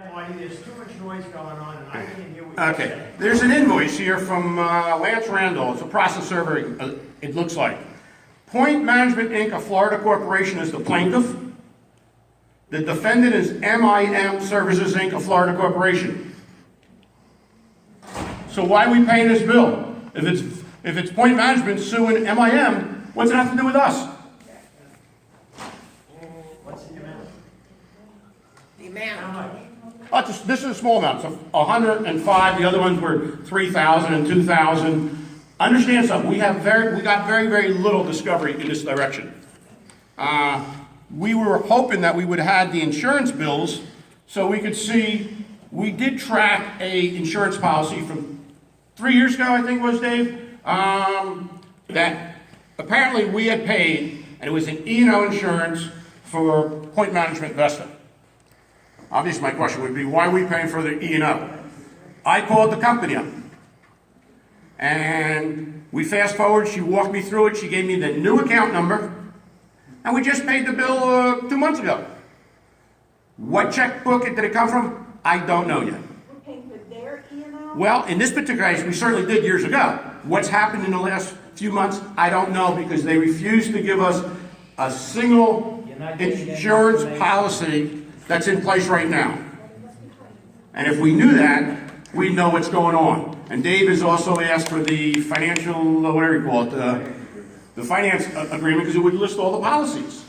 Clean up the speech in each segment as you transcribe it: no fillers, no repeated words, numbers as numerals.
Marty, there's too much noise going on, and I can't hear what you're saying. Okay, there's an invoice here from Lance Randall. It's a process server, it looks like. Point Management, Inc., a Florida corporation, is the plaintiff. The defendant is MIM Services, Inc., a Florida corporation. So why are we paying this bill? If it's Point Management suing MIM, what's it have to do with us? What's the amount? The amount. How much? Oh, this is a small amount, so 105, the other ones were 3,000 and 2,000. Understand something, we got very, very little discovery in this direction. We were hoping that we would have had the insurance bills so we could see, we did track a insurance policy from 3 years ago, I think it was, Dave, that apparently we had paid, and it was an E&O insurance for Point Management Vesta. Obviously, my question would be, why are we paying for the E&O? I called the company up. And we fast forward, she walked me through it, she gave me the new account number, and we just paid the bill 2 months ago. What checkbook did it come from? I don't know yet. We're paying for their E&O? Well, in this particular case, we certainly did years ago. What's happened in the last few months, I don't know, because they refused to give us a single insurance policy that's in place right now. And if we knew that, we'd know what's going on. And Dave has also asked for the financial, whatever you call it, the finance agreement, because it would list all the policies.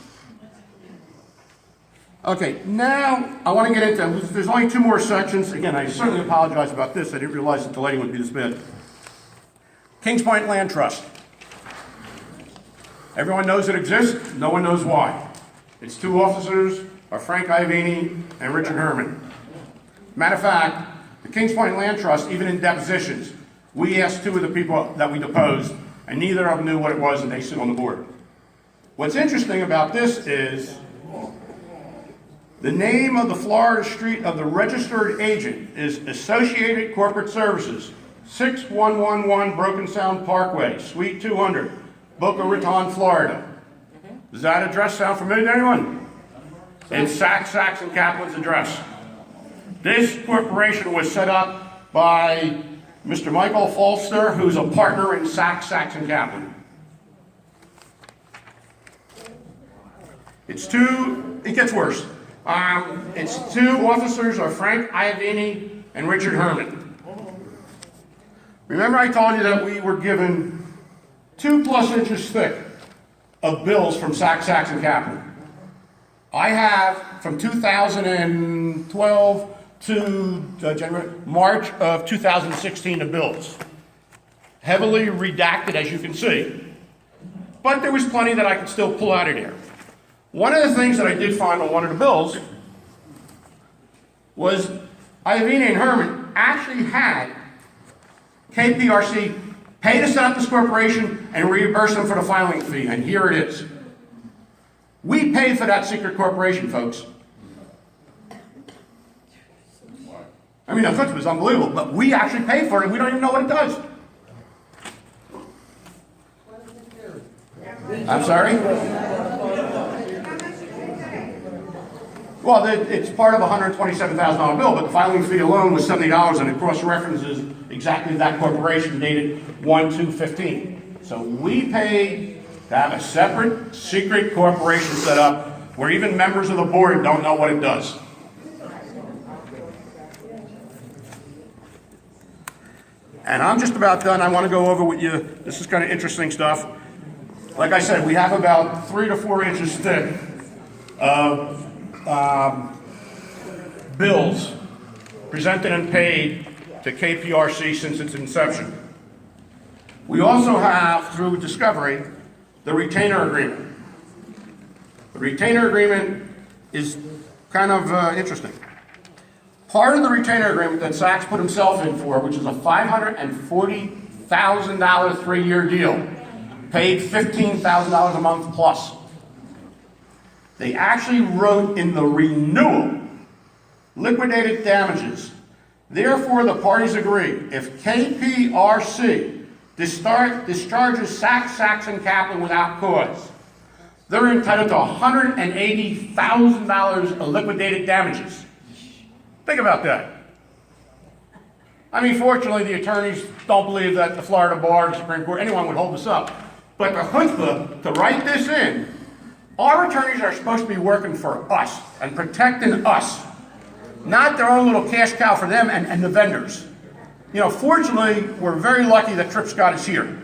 Okay, now I want to get into, there's only 2 more sections. Again, I certainly apologize about this. I didn't realize that the lighting would be this bad. Kings Point Land Trust. Everyone knows it exists. No one knows why. Its 2 officers are Frank Iavini and Richard Herman. Matter of fact, the Kings Point Land Trust, even in depositions, we asked 2 of the people that we deposed, and neither of them knew what it was, and they sit on the board. What's interesting about this is the name of the Florida street of the registered agent is Associated Corporate Services, 6111 Broken Sound Parkway, Suite 200, Boca Raton, Florida. Does that address sound familiar to anyone? It's Sachs and Kaplan's address. This corporation was set up by Mr. Michael Falster, who's a partner in Sachs and Kaplan. It gets worse. Its 2 officers are Frank Iavini and Richard Herman. Remember I told you that we were given 2+ inches thick of bills from Sachs and Kaplan. I have from 2012 to March of 2016 the bills. Heavily redacted, as you can see, but there was plenty that I could still pull out of there. One of the things that I did find on one of the bills was Iavini and Herman actually had KPRC pay to set up this corporation and reimburse them for the filing fee, and here it is. We paid for that secret corporation, folks. I mean, the footage was unbelievable, but we actually paid for it, and we don't even know what it does. I'm sorry? Well, it's part of a $127,000 bill, but the filing fee alone was $70, and it cross-references exactly that corporation dated 1/2/15. So we paid to have a separate secret corporation set up where even members of the board don't know what it does. And I'm just about done. I want to go over with you. This is kind of interesting stuff. Like I said, we have about 3 to 4 inches thick of bills presented and paid to KPRC since its inception. We also have, through discovery, the retainer agreement. The retainer agreement is kind of interesting. Part of the retainer agreement that Sachs put himself in for, which is a $540,000 3-year deal, paid $15,000 a month plus. They actually wrote in the renewal, liquidated damages. Therefore, the parties agree, if KPRC discharges Sachs and Kaplan without cause, they're entitled to $180,000 of liquidated damages. Think about that. I mean, fortunately, the attorneys don't believe that the Florida Bar, the Supreme Court, anyone would hold this up. But the chutzpah to write this in, our attorneys are supposed to be working for us and protecting us, not their own little cash cow for them and the vendors. You know, fortunately, we're very lucky that Tripp Scott is here.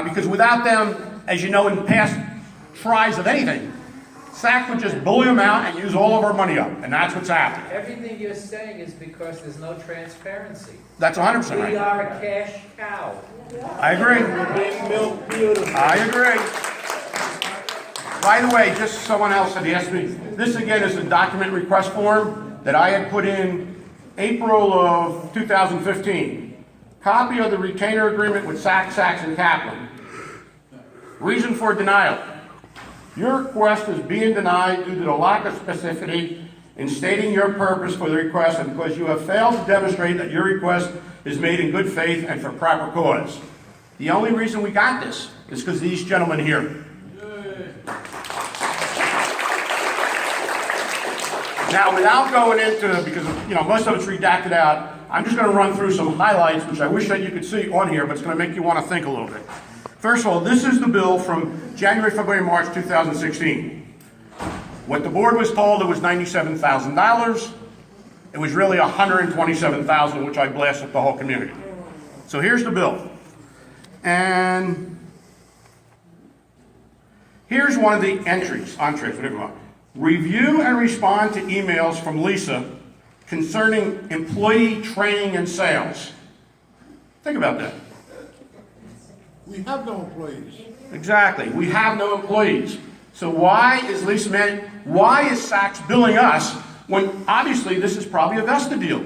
Because without them, as you know, in past tries of anything, SAC would just bully them out and use all of our money up, and that's what's happening. Everything you're saying is because there's no transparency. That's 100% right. We are a cash cow. I agree. I agree. By the way, just someone else had asked me, this again is a document request form that I had put in April of 2015. Copy of the retainer agreement with Sachs, and Kaplan. Reason for denial. Your request is being denied due to the lack of specificity in stating your purpose for the request and because you have failed to demonstrate that your request is made in good faith and for proper cause. The only reason we got this is because these gentlemen here. Now, without going into, because you know most of it's redacted out, I'm just going to run through some highlights, which I wish that you could see on here, but it's going to make you want to think a little bit. First of all, this is the bill from January, February, March 2016. What the board was told, it was $97,000. It was really $127,000, which I blasted the whole community. So here's the bill. And here's one of the entrees, whatever you want. Review and respond to emails from Lisa concerning employee training and sales. Think about that. We have no employees. Exactly. We have no employees. So why is Sachs billing us when obviously this is probably a Vesta deal?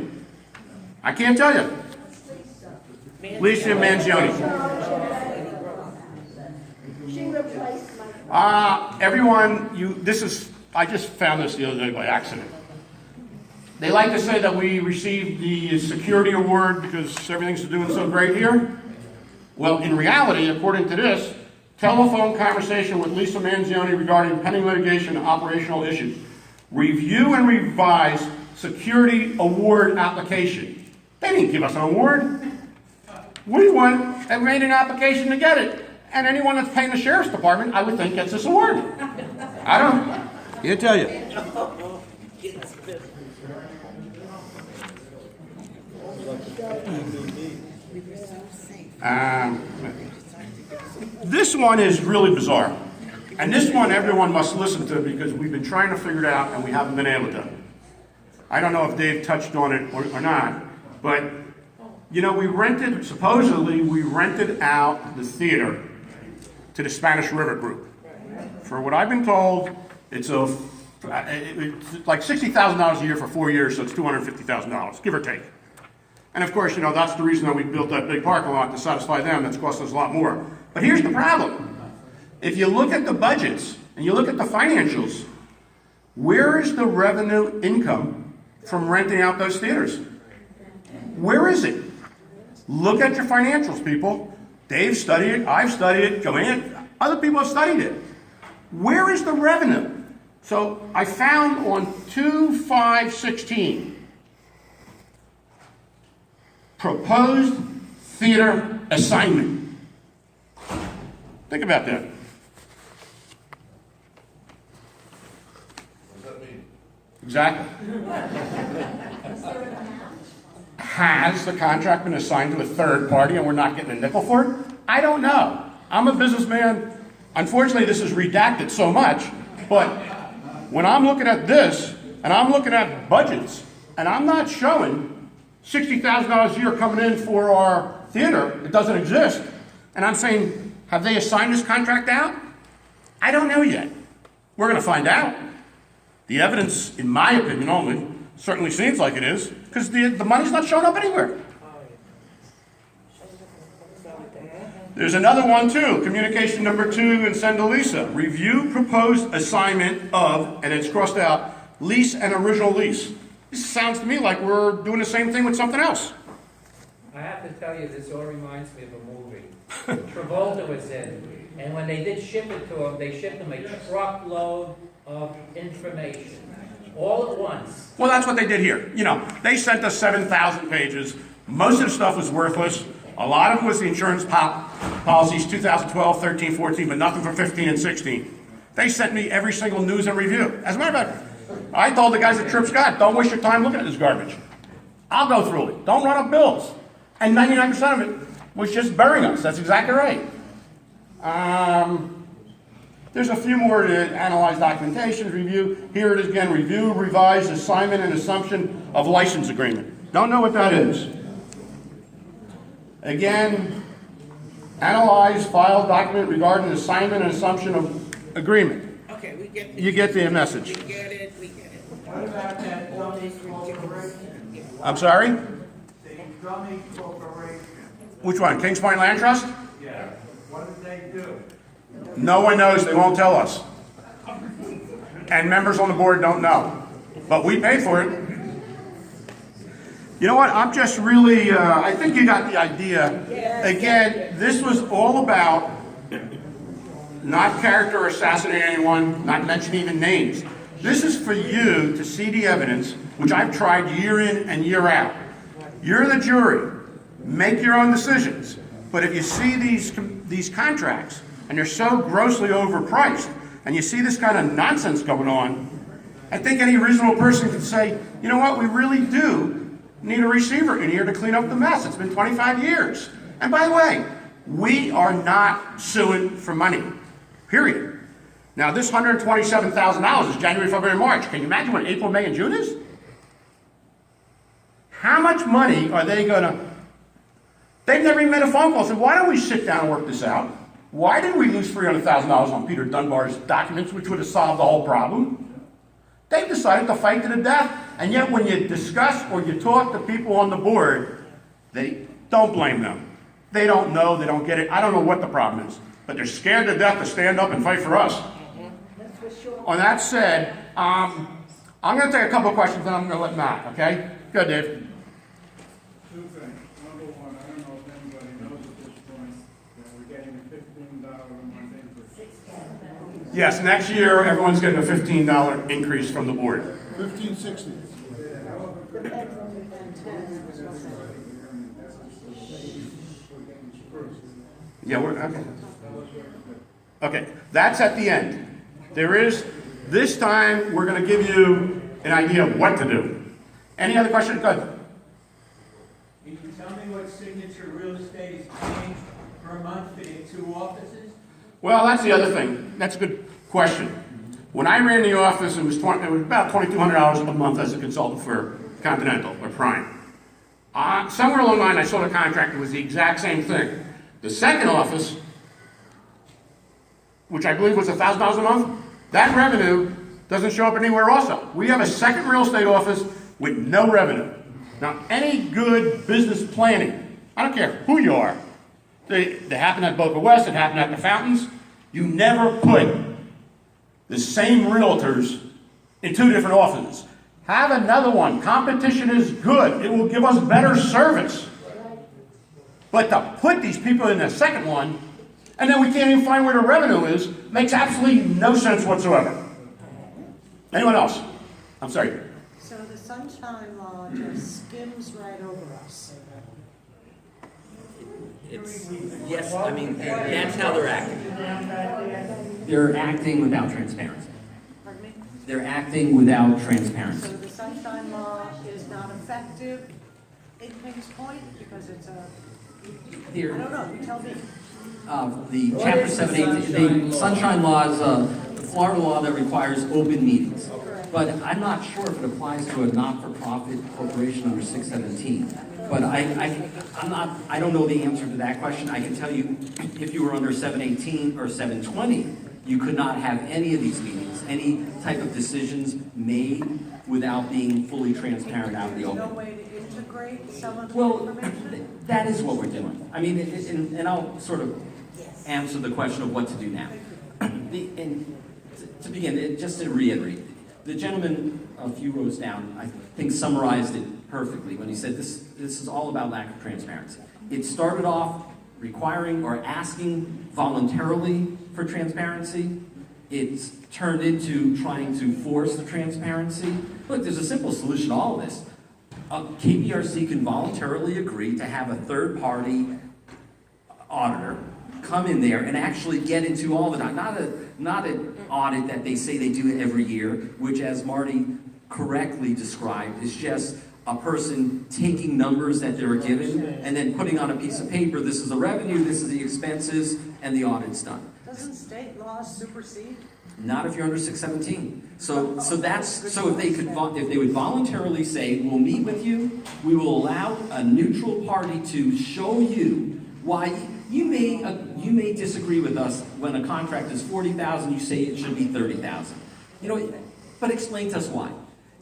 I can't tell you. Lisa Mangione. She replaced my. I just found this the other day by accident. They like to say that we received the security award because everything's doing so great here. Well, in reality, according to this, telephone conversation with Lisa Mangione regarding pending litigation and operational issues. Review and revise security award application. They didn't give us an award. We went and made an application to get it. And anyone that's paying the sheriff's department, I would think, gets this award. I don't. Can't tell you. This one is really bizarre. And this one everyone must listen to because we've been trying to figure it out and we haven't been able to. I don't know if Dave touched on it or not, but you know, supposedly we rented out the theater to the Spanish River Group. For what I've been told, it's like $60,000 a year for 4 years, so it's $250,000, give or take. And of course, you know, that's the reason that we built that big parking lot to satisfy them. That's cost us a lot more. But here's the problem. If you look at the budgets and you look at the financials, where is the revenue income from renting out those theaters? Where is it? Look at your financials, people. Dave studied it, I've studied it, Joanne, other people have studied it. Where is the revenue? So I found on 2/5/16, proposed theater assignment. Think about that. What does that mean? Exactly. Has the contract been assigned to a third party and we're not getting a nickel for it? I don't know. I'm a businessman. Unfortunately, this is redacted so much, but when I'm looking at this and I'm looking at budgets and I'm not showing $60,000 a year coming in for our theater, it doesn't exist, and I'm saying, have they assigned this contract out? I don't know yet. We're going to find out. The evidence, in my opinion only, certainly seems like it is, because the money's not showing up anywhere. There's another one too, communication number 2 and send to Lisa. Review proposed assignment of, and it's crossed out, lease and original lease. This sounds to me like we're doing the same thing with something else. I have to tell you, this all reminds me of a movie. Travolta was in, and when they did ship it to him, they shipped him a truckload of information. all at once. Well, that's what they did here. You know, they sent us 7,000 pages. Most of the stuff was worthless. A lot of it was the insurance policies, 2012, 13, 14, but nothing for 15 and 16. They sent me every single news and review. As a matter of fact, I told the guys at Tripp Scott, don't waste your time looking at this garbage. I'll go through it. Don't run up bills. And 99% of it was just burying us. That's exactly right. There's a few more to analyze documentation, review. Here it is again, review, revise, assignment, and assumption of license agreement. Don't know what that is. Again, analyze, file, document regarding assignment and assumption of agreement. Okay, we get You get the message. we get it, we get it. What about that dummy corporation? I'm sorry? The dummy corporation? Which one? Kings Point Land Trust? Yeah. What did they do? No one knows. They won't tell us. And members on the board don't know. But we paid for it. You know what? I'm just really, I think you got the idea. Again, this was all about not character assassinating anyone, not mentioning even names. This is for you to see the evidence, which I've tried year in and year out. You're the jury. Make your own decisions. But if you see these contracts, and they're so grossly overpriced, and you see this kind of nonsense going on, I think any reasonable person could say, you know what, we really do need a receiver in here to clean up the mess. It's been 25 years. And by the way, we are not suing for money, period. Now this $127,000 is January, February, March. Can you imagine what April, May, and June is? How much money are they gonna, they've never even made a phone call and said, why don't we sit down and work this out? Why did we lose $300,000 on Peter Dunbar's documents, which would have solved the whole problem? They've decided to fight to the death, and yet when you discuss or you talk to people on the board, they don't blame them. They don't know, they don't get it. I don't know what the problem is, but they're scared to death to stand up and fight for us. That's for sure. On that said, I'm going to take a couple of questions, and I'm going to let Matt, okay? Go ahead, Dave. Two things. Number one, I don't know if anybody knows at this point that we're getting a $15 a month increase. Yes, next year, everyone's getting a $15 increase from the board. 1560. Yeah, we're, okay. Okay, that's at the end. There is, this time, we're going to give you an idea of what to do. Any other questions? Go ahead. Can you tell me what Signature Real Estate is paying per month for their 2 offices? Well, that's the other thing. That's a good question. When I ran the office, it was about $2,200 a month as a consultant for Continental or Prime. Somewhere along the line, I saw the contract. It was the exact same thing. The second office, which I believe was $1,000 a month, that revenue doesn't show up anywhere also. We have a second real estate office with no revenue. Now, any good business planning, I don't care who you are, they happen at Boca West, it happened at the Fountains, you never put the same realtors in 2 different offices. Have another one. Competition is good. It will give us better service. But to put these people in the second one, and then we can't even find where the revenue is, makes absolutely no sense whatsoever. Anyone else? I'm sorry. So the sunshine law just skims right over us. It's, yes, I mean, that's how they're acting. They're acting without transparency. Pardon me? They're acting without So transparency. the sunshine law is not effective in Kings Point because it's a, I don't know, you tell me. The Chapter 718, the sunshine law is the Florida law that requires open meetings. But I'm not sure if it applies to a not-for-profit corporation under 617. But I don't know the answer to that question. I can tell you, if you were under 718 or 720, you could not have any of these meetings, any type of decisions made without being fully transparent out in the There's no open. way to integrate some of the Well, information? that is what we're doing. I mean, and I'll sort of answer the question of what to do now. And to begin, just to reiterate, the gentleman a few rows down, I think, summarized it perfectly when he said this is all about lack of transparency. It started off requiring or asking voluntarily for transparency, it's turned into trying to force the transparency. Look, there's a simple solution to all of this. KPRC can voluntarily agree to have a third-party auditor come in there and actually get into all the, not an audit that they say they do every year, which, as Marty correctly described, is just a person taking numbers that they were given and then putting on a piece of paper, this is the revenue, this is the expenses, and the audit's done. Doesn't state law supersede? Not if you're under 617. So if they would voluntarily say, we'll meet with you, we will allow a neutral party to show you why you may disagree with us when a contract is 40,000, you say it should be 30,000. You know, but explain to us why.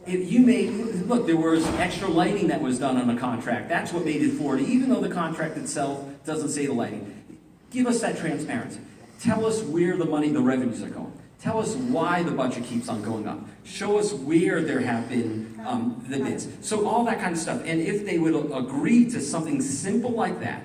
Look, there was extra lighting that was done on a contract. That's what made it 40, even though the contract itself doesn't say the lighting. Give us that transparency. Tell us where the revenues are going. Tell us why the budget keeps on going up. Show us where there have been the bids. So all that kind of stuff. And if they would agree to something simple like that,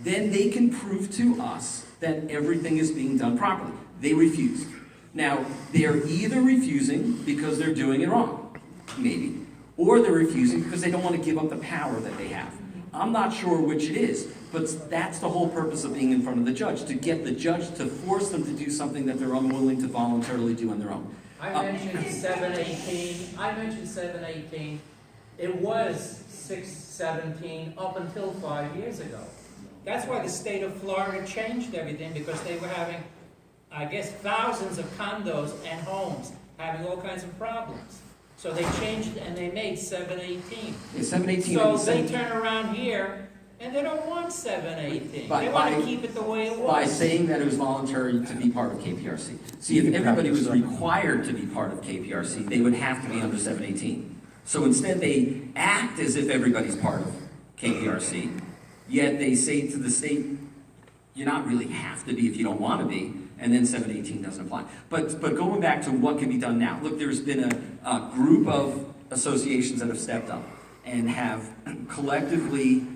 then they can prove to us that everything is being done properly. They refused. Now, they're either refusing because they're doing it wrong, maybe, or they're refusing because they don't want to give up the power that they have. I'm not sure which it is, but that's the whole purpose of being in front of the judge, to get the judge to force them to do something that they're unwilling to voluntarily do on their own. I mentioned 718. It was 617 up until 5 years ago. That's why the state of Florida changed everything, because they were having, I guess, thousands of condos and homes having all kinds of problems. So they changed and they made 718. Yeah, 718. So they turn around here and they don't want 718. They want to keep it the way it was. By saying that it was voluntary to be part of KPRC. See, if everybody was required to be part of KPRC, they would have to be under 718. So instead they act as if everybody's part of KPRC, yet they say to the state, you not really have to be if you don't want to be, and then 718 doesn't apply. But going back to what can be done now, look, there's been a group of associations that have stepped up and have collectively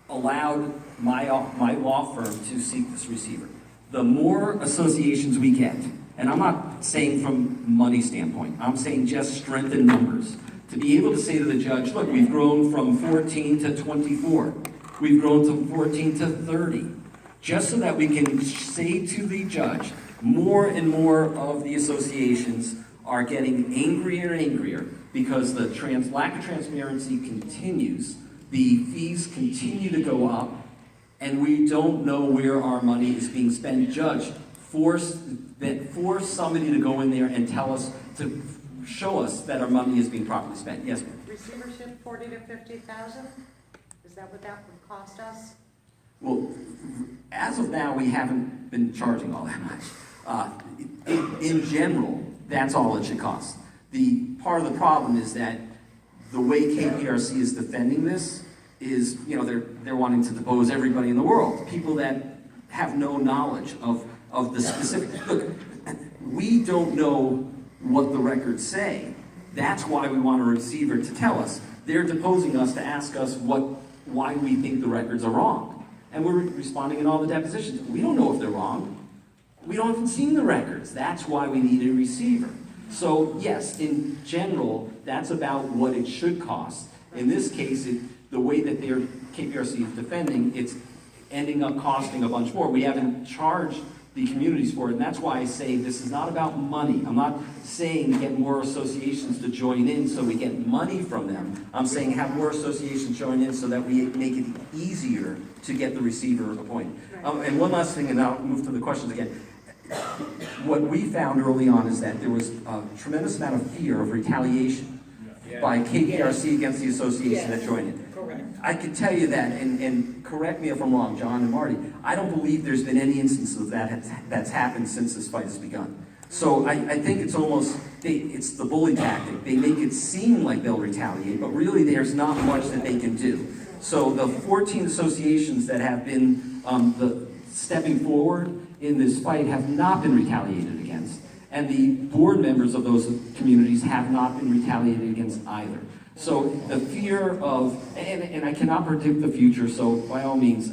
allowed my law firm to seek this receiver. The more associations we get, and I'm not saying from money standpoint, I'm saying just strength in numbers, to be able to say to the judge, look, we've grown from 14 to 24, we've grown from 14 to 30, just so that we can say to the judge, more and more of the associations are getting angrier and angrier because the lack of transparency continues, the fees continue to go up, and we don't know where our money is being spent. Judge, force somebody to go in there and tell us, to show us that our money is being properly spent. Yes, ma'am. Receivership, 40 to 50,000? Is that what that would cost us? Well, as of now, we haven't been charging all that much. In general, that's all it should cost. The part of the problem is that the way KPRC is defending this is, you know, they're wanting to depose everybody in the world, people that have no knowledge of the specific. Look, we don't know what the records say. That's why we want a receiver to tell us. They're deposing us to ask us why we think the records are wrong. And we're responding in all the depositions. We don't know if they're wrong. We don't even seen the records. That's why we need a receiver. So yes, in general, that's about what it should cost. In this case, the way that KPRC is defending, it's ending up costing a bunch more. We haven't charged the communities for it, and that's why I say this is not about money. I'm not saying get more associations to join in so we get money from them. I'm saying have more associations join in so that we make it easier to get the receiver appointed. And one last thing, and I'll move to the questions again. What we found early on is that there was a tremendous amount of fear of retaliation by KPRC against the association that joined in. Correct. I can tell you that, and correct me if I'm wrong, John and Marty, I don't believe there's been any instance of that that's happened since this fight has begun. So I think it's almost, it's the bully tactic. They make it seem like they'll retaliate, but really there's not much that they can do. So the 14 associations that have been stepping forward in this fight have not been retaliated against. And the board members of those communities have not been retaliated against either. So the fear of, and I cannot predict the future, so by all means,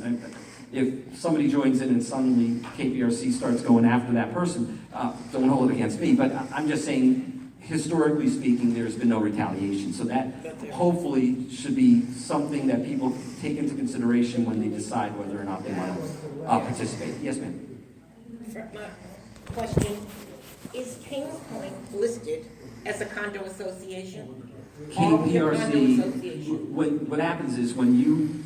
if somebody joins in and suddenly KPRC starts going after that person, don't hold it against me, but I'm just saying, historically speaking, there's been no retaliation. So that hopefully should be something that people take into consideration when they decide whether or not they want to participate. Yes, ma'am. For my question, is Kings Point listed as a condo association? Are we a condo KPRC, association? what happens is when you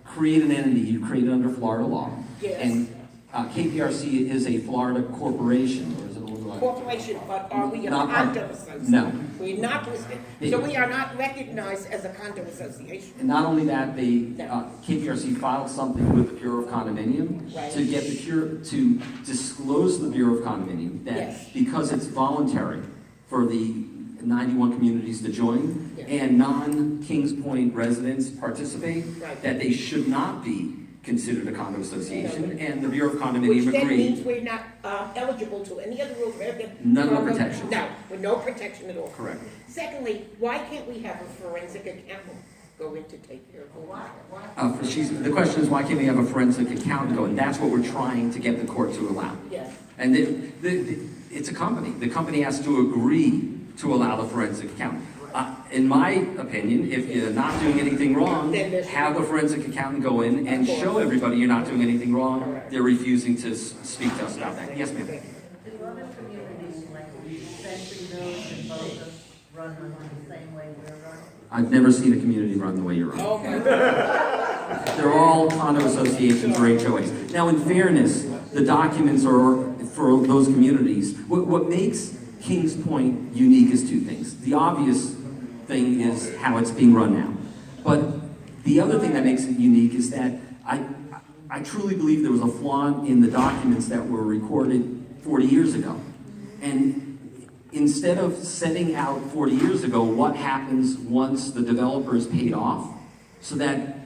create an entity, you create it under Florida law. Yes. And KPRC is a Florida corporation, or is it a little like? Corporation, but are we a Not condo part- association? no. We're not listed, so we are not recognized as a condo association. And not only that, KPRC filed something with the Bureau of Condominium Right. to get to disclose to the Bureau of Condominium that Yes. because it's voluntary for the 91 communities to join Yes. and non-Kings Point residents participate, Right. that they should not be considered a condo association, and the Bureau of Which Condominium then means agreed. we're not eligible to any other rules. None of the protections. No, with no protection at all. Correct. Secondly, why can't we have a forensic accountant go in to take care of it? The question is, why can't we have a forensic accountant go? And that's what we're trying to get the court to allow. Yes. And it's a company. The company has to agree to allow the forensic accountant. In my opinion, if you're not doing anything wrong, have the forensic accountant go in and show everybody you're not doing anything wrong. They're refusing to speak to us about that. Yes, ma'am. Do other communities like Century Village and Boca run the same way we're running? I've never seen a community run the way you're running. Okay. They're all condo associations or HOAs. Now, in fairness, the documents are for those communities. What makes Kings Point unique is two things. The obvious thing is how it's being run now. But the other thing that makes it unique is that I truly believe there was a flaw in the documents that were recorded 40 years ago. And instead of setting out 40 years ago what happens once the developer is paid off, so that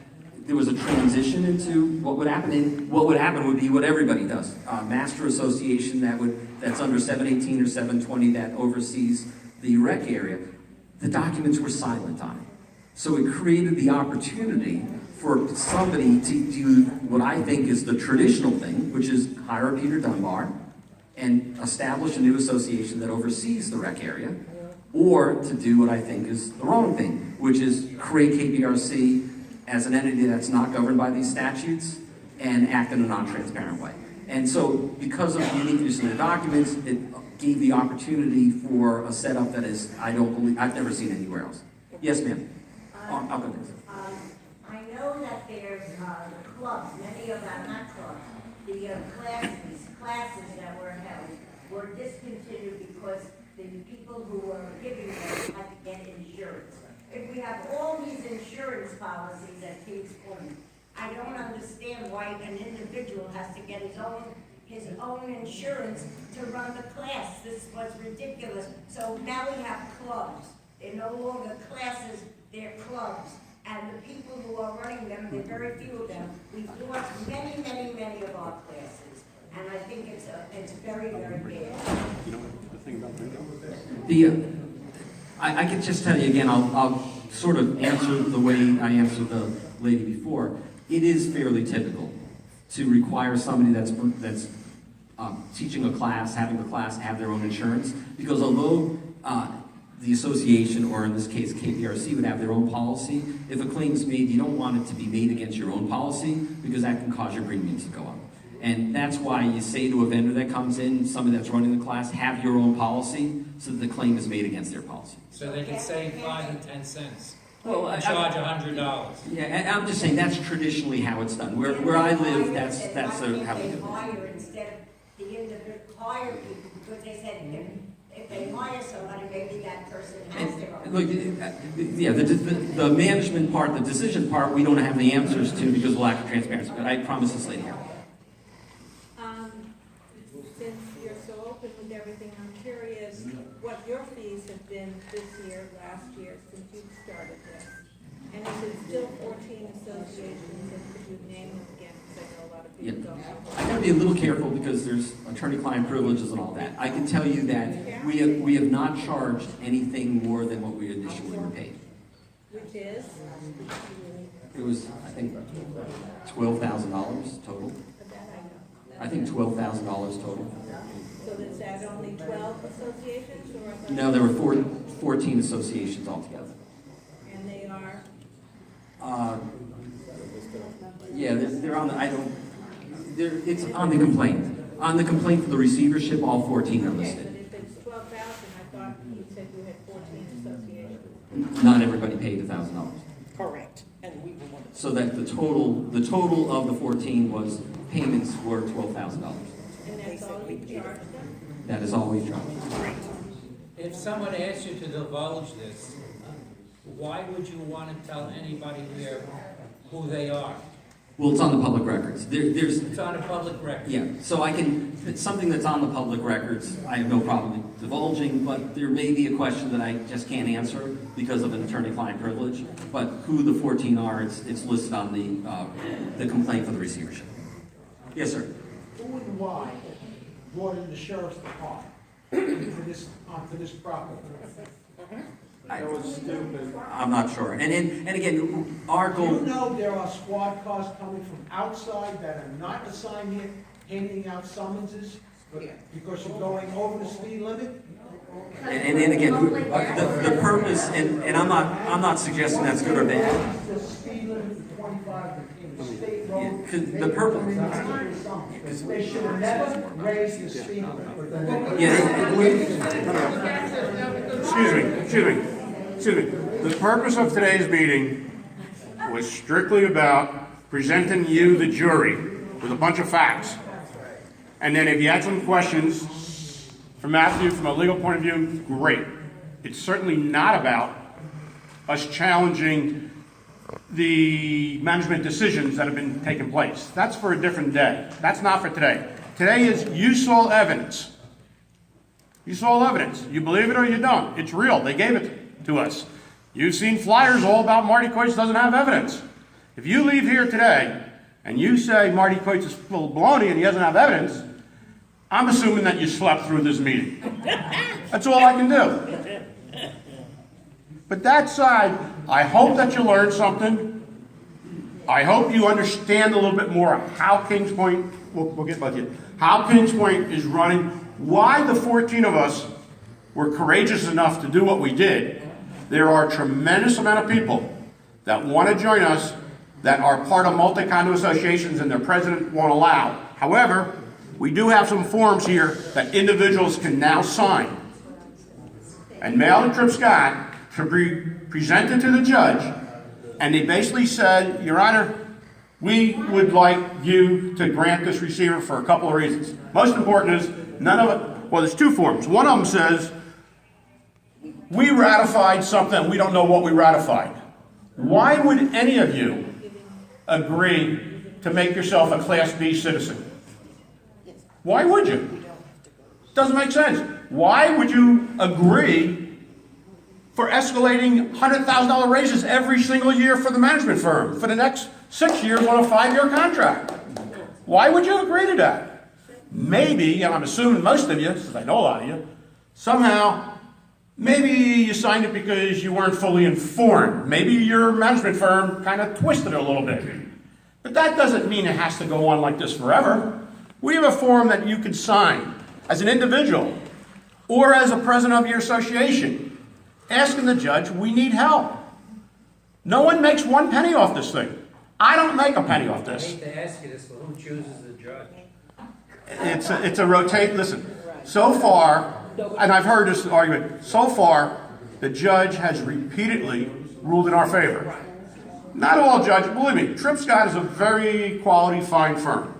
there was a transition into what would happen, and what would happen would be what everybody does. Master association that's under 718 or 720 that oversees the rec area. The documents were silent on it. So it created the opportunity for somebody to do what I think is the traditional thing, which is hire Peter Dunbar and establish a new association that oversees the rec area, or to do what I think is the wrong thing, which is create KPRC as an entity that's not governed by these statutes and act in a non-transparent way. And so because of the uniqueness in the documents, it gave the opportunity for a setup that is, I've never seen anywhere else. Yes, ma'am. I'll go next. I know that there's clubs, many of them, not clubs, the classes that were held were discontinued because the people who were giving them had to get insurance. If we have all these insurance policies at Kings Point, I don't understand why an individual has to get his own insurance to run the class. This was ridiculous. So now we have clubs. They're no longer classes, they're clubs. And the people who are running them, there are very few of them. We've lost many, many, many of our classes. And I think it's very, very bad. I can just tell you again, I'll sort of answer the way I answered the lady before. It is fairly typical to require somebody that's teaching a class, having a class, have their own insurance, because although the association, or in this case KPRC, would have their own policy, if a claim is made, you don't want it to be made against your own policy, because that can cause your premiums to go up. And that's why you say to a vendor that comes in, somebody that's running the class, have your own policy, so that the claim is made against their policy. So they can save 5 and 10 cents. Well, And charge $100. Yeah, and I'm just saying that's traditionally how it's done. Where I live, that's how we do it. Hire instead of the individual, hire people, because they said if they hire somebody, maybe that person has their own. Look, yeah, the management part, the decision part, we don't have the answers to because of lack of transparency. But I promise this lady here. Since you're so open with everything, I'm curious what your fees have been this year, last year, since you've started this. And is it still 14 associations, and could you name them again, because I know a lot of people don't know. I gotta be a little careful because there's attorney-client privileges and all that. I can tell you that we have not charged anything more than what we initially were paid. Which which is, It was, I think, $12,000 total. but that I know. I think $12,000 total. So is that only 12 associations or? about- No, there were 14 associations altogether. And they are, Uh, Yeah, they're on the, it's on the complaint. On the complaint for the receivership, all 14 are okay, listed. but if it's 12,000, I thought you said you had 14 associations. Not everybody paid $1,000. Correct. And we were one of So that the total of the 14 was payments were $12,000. And that's all you charge them? That is all we charge. If someone asked you to divulge this, why would you want to tell anybody here who they are? Well, it's on the public records. There's, It's on a public record. yeah, so it's something that's on the public records, I have no problem divulging, but there may be a question that I just can't answer because of an attorney-client privilege. But who the 14 are, it's listed on the complaint for the receivership. Yes, sir. Who and why brought in the sheriff's department onto this property? That was stupid. I'm not sure. And again, our Do goal. you know there are squad cars coming from outside that are not assigned here, handing out summonses because you're going over the speed limit? And again, the purpose, and I'm not suggesting that's good or bad. The speed limit is 25 in the state road. Yeah, 'cause the purpose. They should have never raised the speed limit. Excuse me. The purpose of today's meeting was strictly about presenting you, the jury, with a bunch of facts. And then if you had some questions from Matthew from a legal point of view, great. It's certainly not about us challenging the management decisions that have been taking place. That's for a different day. That's not for today. Today is you saw evidence. You saw evidence. You believe it or you don't. It's real. They gave it to us. You've seen flyers all about Marty Coates doesn't have evidence. If you leave here today and you say Marty Coates is full of baloney and he doesn't have evidence, I'm assuming that you slept through this meeting. That's all I can do. But that side, I hope that you learned something. I hope you understand a little bit more how Kings Point, we'll get back to you, how Kings Point is running, why the 14 of us were courageous enough to do what we did. There are a tremendous amount of people that want to join us that are part of multi-condo associations and their president won't allow. However, we do have some forms here that individuals can now sign and mail to Trip Scott to be presented to the judge, and they basically said, Your Honor, we would like you to grant this receiver for a couple of reasons. Most important is, none of it, well, there's two forms. One of them says, we ratified something, we don't know what we ratified. Why would any of you agree to make yourself a Class B citizen? Why would you? Doesn't make sense. Why would you agree for escalating $100,000 raises every single year for the management firm for the next 6 years on a 5-year contract? Why would you agree to that? Maybe, and I'm assuming most of you, since I know a lot of you, somehow, maybe you signed it because you weren't fully informed. Maybe your management firm kind of twisted it a little bit. But that doesn't mean it has to go on like this forever. We have a form that you can sign as an individual or as a president of your association, asking the judge, we need help. No one makes 1 penny off this thing. I don't make a penny off I this. hate to ask you this, but who chooses the judge? It's a rotate, listen, so far, and I've heard this argument, so far, the judge has repeatedly ruled in our favor. Not all judges, believe me, Trip Scott is a very quality, fine firm.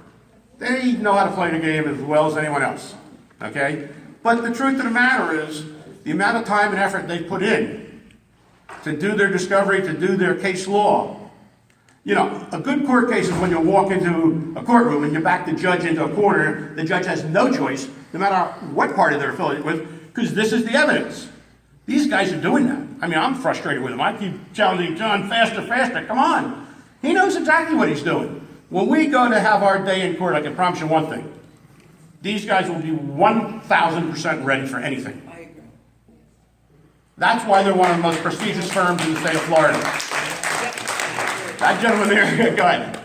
They know how to play the game as well as anyone else, okay? But the truth of the matter is, the amount of time and effort they put in to do their discovery, to do their case law. You know, a good court case is when you walk into a courtroom and you back the judge into a corner, the judge has no choice, no matter what party they're affiliated with, because this is the evidence. These guys are doing that. I mean, I'm frustrated with them. I keep challenging John, faster, faster, come on. He knows exactly what he's doing. When we go to have our day in court, I can promise you one thing. These guys will be 1,000% ready for anything. That's why they're one of the most prestigious firms in the state of Florida. That gentleman there, go ahead.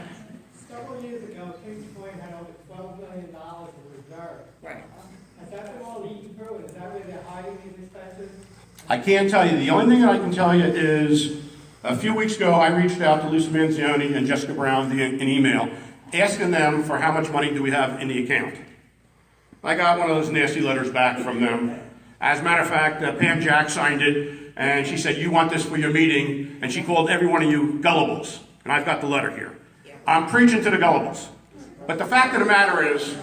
Several years ago, Kings Point had over $12 million in reserve. Right. Has that been all eaten through? Is that where they're hiding these expenses? I can't tell you. The only thing I can tell you is a few weeks ago, I reached out to Lucy Manzioni and Jessica Brown via an email asking them for how much money do we have in the account. I got one of those nasty letters back from them. As a matter of fact, Pam Jack signed it, and she said, you want this for your meeting, and she called every one of you gullibles. And I've got the letter here. I'm preaching to the gullibles. But the fact of the matter is,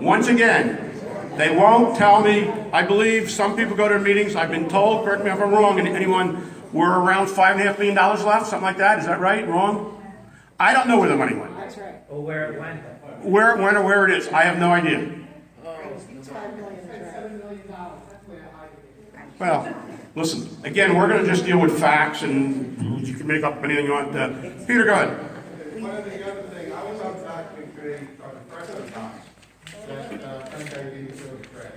once again, they won't tell me. I believe some people go to their meetings. I've been told, correct me if I'm wrong, and anyone, we're around $5.5 million left, something like that. Is that right? Wrong? I don't know where the money went. That's right. Or where it went. Where it went or where it is, I have no idea. It's $5 million, that's right. $7 million, that's where they're hiding it. Well, listen, again, we're going to just deal with facts, and you can make up anything you want. Peter, go ahead. One of the other thing, I was on document today on the president times that Frank I gave you to trash.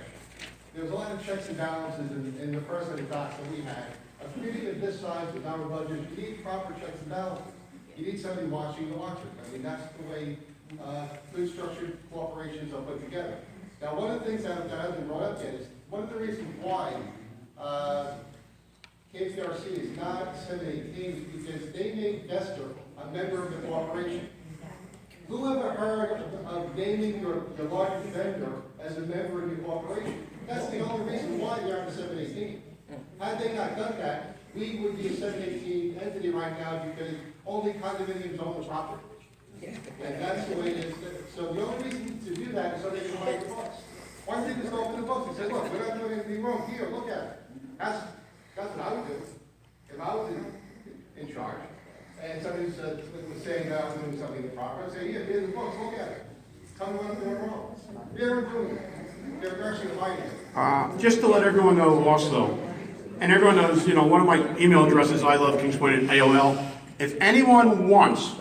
There was a lot of checks and balances in the president docs that we had. A committee of this size with our budget, you need proper checks and balances. You need somebody watching the watchers. I mean, that's the way good structured corporations are put together. Now, one of the things that hasn't been brought up yet is one of the reasons why KCRC is not 718 is because they made Vester a member of the corporation. Who ever heard of naming your largest vendor as a member of your corporation? That's the only reason why they're on the 718. Had they not done that, we would be a 718 entity right now because only condominiums own the property. And that's the way it is. So the only reason to do that is so they can hide the books. Why don't they just open the books and say, look, we're not doing anything wrong here, look at it. That's what I would do if I was in charge. And somebody was saying that I was doing something improper, I'd say, here, here's the books, look at it. Tell me what I'm doing wrong. They're doing it. They're actually hiding it. Just to let everyone know also, and everyone knows, one of my email addresses, I love Kings Point at AOL. If anyone wants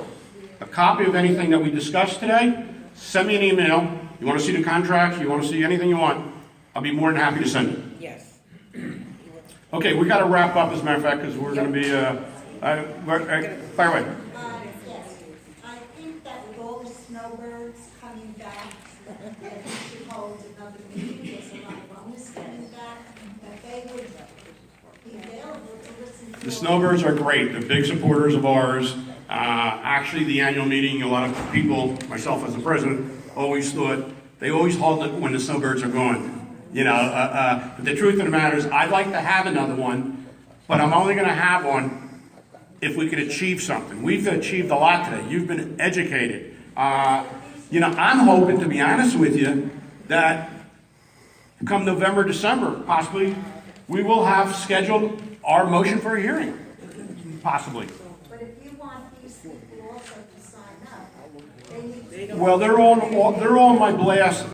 a copy of anything that we discussed today, send me an email. You want to see the contracts, you want to see anything you want, I'll be more than happy to send it. Yes. Okay, we got to wrap up as a matter of fact, because we're going to be, fire away. Yes, I think that with all the snowbirds coming back, that we should hold another meeting, there's a lot of bonus coming back, that they would be available to listen to. The snowbirds are great. They're big supporters of ours. Actually, the annual meeting, a lot of people, myself as the president, always thought they always hold it when the snowbirds are gone. But the truth of the matter is, I'd like to have another one, but I'm only going to have one if we could achieve something. We've achieved a lot today. You've been educated. I'm hoping, to be honest with you, that come November, December, possibly, we will have scheduled our motion for a hearing. Possibly. But if you want these people also to sign up, they need to. Well, they're on my blast